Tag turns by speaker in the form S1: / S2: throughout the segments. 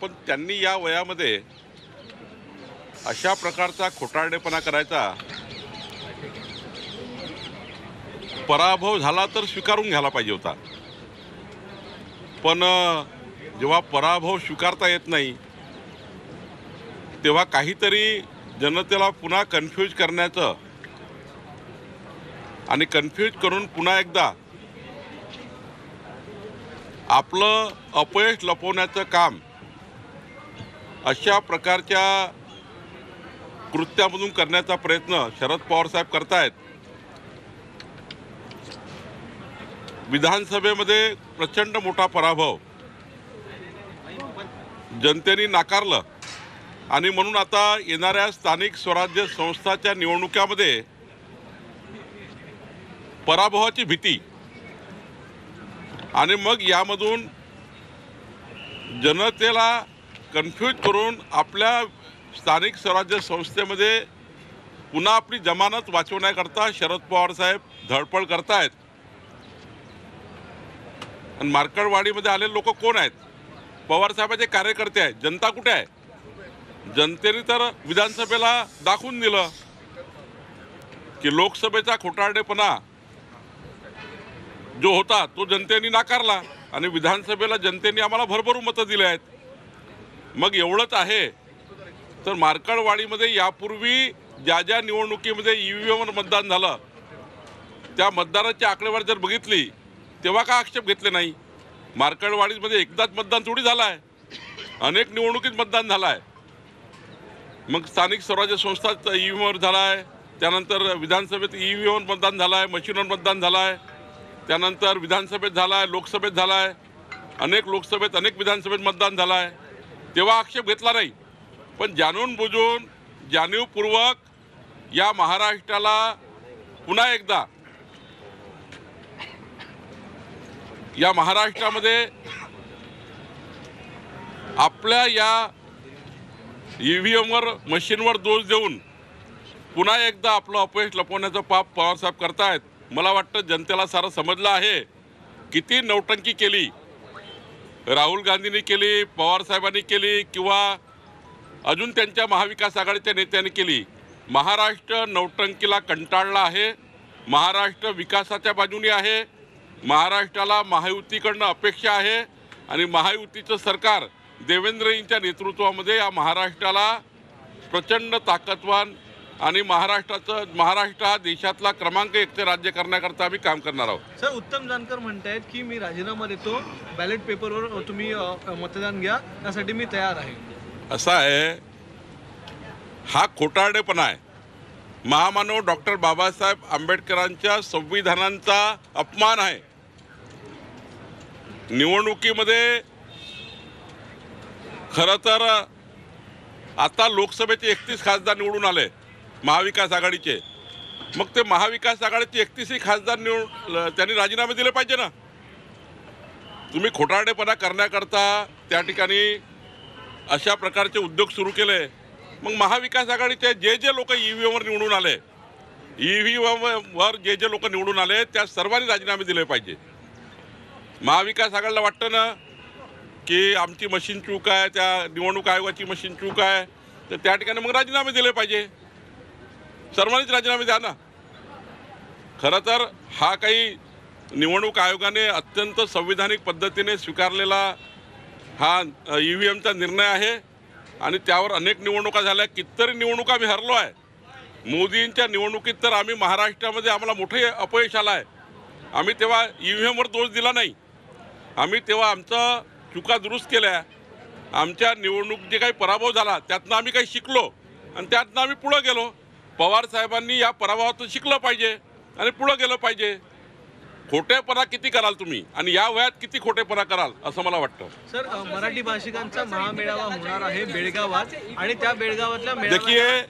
S1: पण त्यांनी या वयामध्ये अशा प्रकारचा खोटारडेपणा करायचा, पराभव झाला तर स्वीकारून घ्यायला पाहिजे होता. पण जेव्हा पराभव स्वीकारता येत नाही तेव्हा काहीतरी जनतेला पुन्हा कन्फ्यूज करण्याचं आणि कन्फ्यूज करून पुन्हा एकदा आपलं अपयश लपवण्याचं काम अशा प्रकारच्या कृत्यामधून करण्याचा प्रयत्न शरद पवार साहेब करतायत. विधानसभेमध्ये प्रचंड मोठा पराभव जनतेने नाकारलं आणि म्हणून आता येणाऱ्या स्थानिक स्वराज्य संस्थाच्या निवडणुकीमध्ये पराभवाची भीती आणि मग यामधून जनतेला कन्फ्यूज करून आपल्या स्थानिक स्वराज्य संस्थेमध्ये पुन्हा आपली जमानत वाचवण्याकरता शरद पवार साहेब धडपड करतायत. आणि मार्कडवाडीमध्ये आलेले लोक कोण आहेत? पवार साहेबांचे कार्यकर्ते आहेत. जनता कुठे आहे? जनतेने तर विधानसभेला दाखवून दिलं की लोकसभेचा खोटारडेपणा जो होता तो जनतेने नाकारला आणि विधानसभेला जनतेने आम्हाला भरभरून मतं दिले आहेत. मग एवढंच आहे तर मार्कडवाडीमध्ये यापूर्वी ज्या ज्या निवडणुकीमध्ये EVMवर मतदान झालं त्या मतदाराची आकडेवारी जर बघितली तेव्हा का आक्षेप घेतले नाही? मार्कडवाडीमध्ये एकदाच मतदान थोडी झालं आहे, अनेक निवडणुकीत मतदान झालं आहे. मग स्थानिक स्वराज्य संस्थात EVMवर झाला आहे, त्यानंतर विधानसभेत EVMवर मतदान झालं आहे, मशीनवर मतदान झालं आहे, त्यानंतर विधानसभेत झाला आहे, लोकसभेत झाला आहे, अनेक लोकसभेत अनेक विधानसभेत मतदान झालं आहे. तेव्हा आक्षेप घेतला नाही. पण जाणून बुजून जाणीवपूर्वक या महाराष्ट्राला पुन्हा एकदा या महाराष्ट्रामध्ये आपल्या या EVMवर मशीनवर दोष देऊन पुन्हा एकदा आपलं अपयश लपवण्याचं पाप पवारसाहेब करतायत. मला वाटतं जनतेला सारं समजलं आहे. किती नौटंकी केली राहुल गांधींनी केली, पवारसाहेबांनी केली किंवा अजून त्यांच्या महाविकास आघाडीच्या नेत्यांनी केली. महाराष्ट्र नौटंकीला कंटाळला आहे. महाराष्ट्र विकासाच्या बाजूने आहे. महाराष्ट्राला महायुतीकडनं अपेक्षा आहे आणि महायुतीचं सरकार देवेंद्रजींच्या नेतृत्वामध्ये या महाराष्ट्राला प्रचंड ताकदवान आणि महाराष्ट्र हा देशातला क्रमांक 1चे राज्य करण्याकरता आम्ही काम करणार आहोत.
S2: सर, उत्तम जानकर म्हणतायत की मी राजीनामा देतो, बॅलेट पेपरवर तुम्ही मतदान घ्या, त्यासाठी मी तयार आहे.
S1: असं आहे, हा खोटारडेपणा आहे. महामानव डॉक्टर बाबासाहेब आंबेडकरांच्या संविधानाचा अपमान आहे. निवडणुकीमध्ये खरं तर आता लोकसभेचे 31 खासदार निवडून आले महाविकास आघाडीचे. मग ते महाविकास आघाडीचे 31ही खासदार त्यांनी राजीनामे दिले पाहिजे ना. तुम्ही खोटारडेपणा करण्याकरता त्या ठिकाणी अशा प्रकारचे उद्योग सुरू केले. मग महाविकास आघाडीचे जे जे लोक EVMवर निवडून आले, EVMवर जे जे लोक निवडून आले त्या सर्वांनी राजीनामे दिले पाहिजे. महाविकास आघाडीला वाटतं ना की आमची मशीन चूक आहे, त्या निवडणूक आयोगाची मशीन चूक आहे, तर त्या ठिकाणी मग राजीनामे दिले पाहिजे. सर्वांनीच राजीनामे द्या ना. खरं तर हा काही निवडणूक आयोगाने अत्यंत संविधानिक पद्धतीने स्वीकारलेला हा EVMचा निर्णय आहे आणि त्यावर अनेक निवडणुका झाल्या. कितीतरी निवडणुका आम्ही हरलो आहे. मोदींच्या निवडणुकीत तर आम्ही महाराष्ट्रामध्ये आम्हाला मोठे अपयश आलं आहे. आम्ही तेव्हा EVMवर दोष दिला नाही. आम्ही तेव्हा आमचं चुका दुरुस्त केल्या. आमच्या निवडणूक जे काही पराभव झाला त्यातनं आम्ही काही शिकलो आणि त्यातनं आम्ही पुढं गेलो. पवार साहेबांनी या पराभवातून शिकलं पाहिजे आणि पुढं गेलं पाहिजे. खोटेपणा किती कराल तुम्ही आणि या वयात किती खोटेपणा कराल असं मला वाटतं.
S2: सर, मराठी भाषिकांचा महामेळावा होणार आहे बेळगावात आणि त्या बेळगावातल्या
S1: देखिए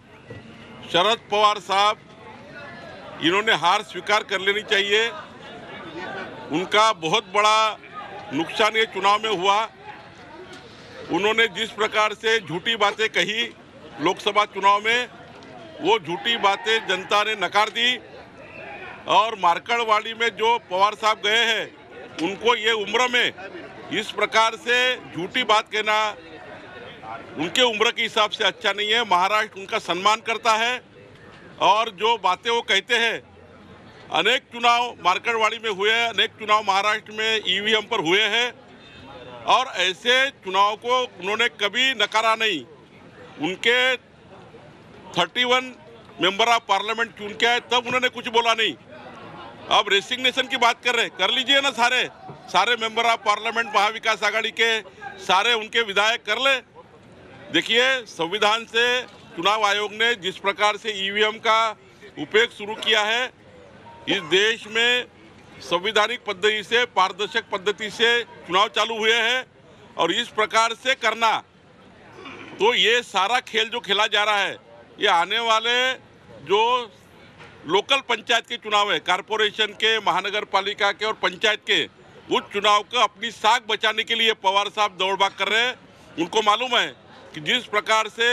S1: शरद पवार साहब इन्होंने हार स्वीकार कर लेनी चाहिए. उनका बहुत बड़ा नुकसान ये चुनाव में हुआ. उन्होंने जिस प्रकार से झूठी बातें कही लोकसभा चुनाव में, वो झूठी बातें जनता ने नकार दी और मार्कडवाड़ी में जो पवार साहब गए हैं उनको ये उम्र में इस प्रकार से झूठी बात कहना, उनके उम्र के हिसाब से अच्छा नहीं है। महाराष्ट्र उनका सम्मान करता है और जो बातें वो कहते हैं, अनेक चुनाव मार्केटवाड़ी में हुए हैं, अनेक चुनाव महाराष्ट्र में ईवीएम पर हुए हैं और ऐसे चुनाव को उन्होंने कभी नकारा नहीं। उनके 31 मेंबर ऑफ पार्लियामेंट चुन के आए तब उन्होंने कुछ बोला नहीं। अब रेसिग्नेशन की बात कर रहे, कर लीजिए ना, सारे मेंबर ऑफ पार्लियामेंट महाविकास आघाड़ी के सारे उनके विधायक कर ले। देखिए, संविधान से चुनाव आयोग ने जिस प्रकार से ईवीएम का उपयोग शुरू किया है, इस देश में संवैधानिक पद्धति से, पारदर्शक पद्धति से चुनाव चालू हुए हैं और इस प्रकार से करना, तो ये सारा खेल जो खेला जा रहा है, ये आने वाले जो लोकल पंचायत के चुनाव है, कारपोरेशन के, महानगर पालिका के और पंचायत के, उस चुनाव को अपनी साख बचाने के लिए पवार साहब दौड़ भाग कर रहे हैं। उनको मालूम है कि जिस प्रकार से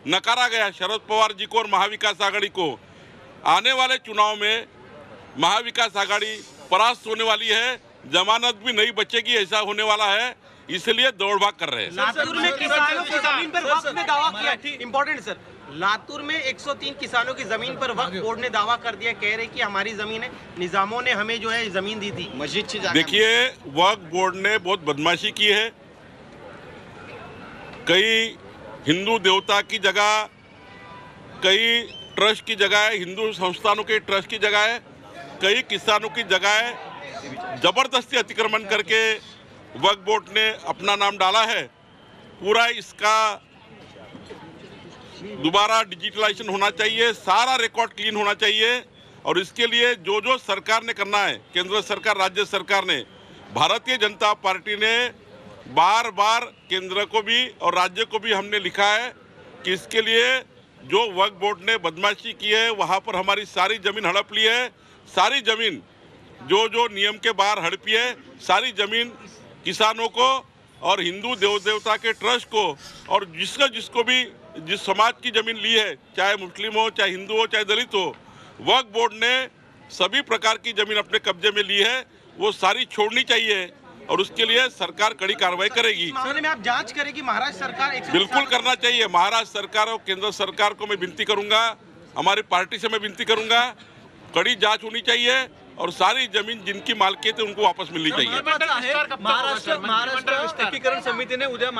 S1: नकारा गया शरद पवार जी को और महाविकास आघाड़ी को, आने वाले चुनाव में महाविकास आघाड़ी परास्त होने वाली है, जमानत भी नहीं बचेगी, ऐसा होने वाला है, इसलिए दौड़ भाग कर रहे हैं।
S3: लातूर में किसानों की जमीन पर वक्फ ने दावा किया, इंपॉर्टेंट सर, लातूर में 103 किसानों की जमीन पर वक्फ बोर्ड ने दावा कर दिया, कह रहे कि हमारी जमीन है, निजामों ने हमें जो है जमीन दी थी मस्जिद से।
S1: देखिए, वक्फ बोर्ड ने बहुत बदमाशी की है। कई हिंदू देवता की जगह, कई ट्रस्ट की जगह है, हिंदू संस्थानों के ट्रस्ट की जगह है, कई किसानों की जगह है, जबरदस्ती अतिक्रमण करके वक्फ बोर्ड ने अपना नाम डाला है। पूरा इसका दोबारा डिजिटलाइजेशन होना चाहिए, सारा रिकॉर्ड क्लीन होना चाहिए और इसके लिए जो जो सरकार ने करना है, केंद्र सरकार, राज्य सरकार ने, भारतीय जनता पार्टी ने बार बार केंद्र को भी और राज्य को भी हमने लिखा है कि इसके लिए जो वक्फ बोर्ड ने बदमाशी की है, वहाँ पर हमारी सारी जमीन हड़प ली है, सारी जमीन जो जो नियम के बाहर हड़पी है, सारी जमीन किसानों को और हिंदू देव देवता के ट्रस्ट को और जिसको भी जिस समाज की जमीन ली है, चाहे मुस्लिम हो, चाहे हिंदू हो, चाहे दलित हो, वक्फ बोर्ड ने सभी प्रकार की जमीन अपने कब्जे में ली है, वो सारी छोड़नी चाहिए और उसके लिए सरकार कड़ी कार्रवाई करेगी।
S3: मामले में आप जांच करेगी महाराष्ट्र सरकार?
S1: बिल्कुल करना चाहिए। महाराष्ट्र सरकार और केंद्र सरकार को मैं विनती करूंगा, हमारी पार्टी से मैं विनती करूंगा, कड़ी जांच होनी चाहिए और सारी जमीन जिनकी मालकियत है उनको वापस मिलनी चाहिए।
S2: महाराष्ट्र एकीकरण समितीने उद्या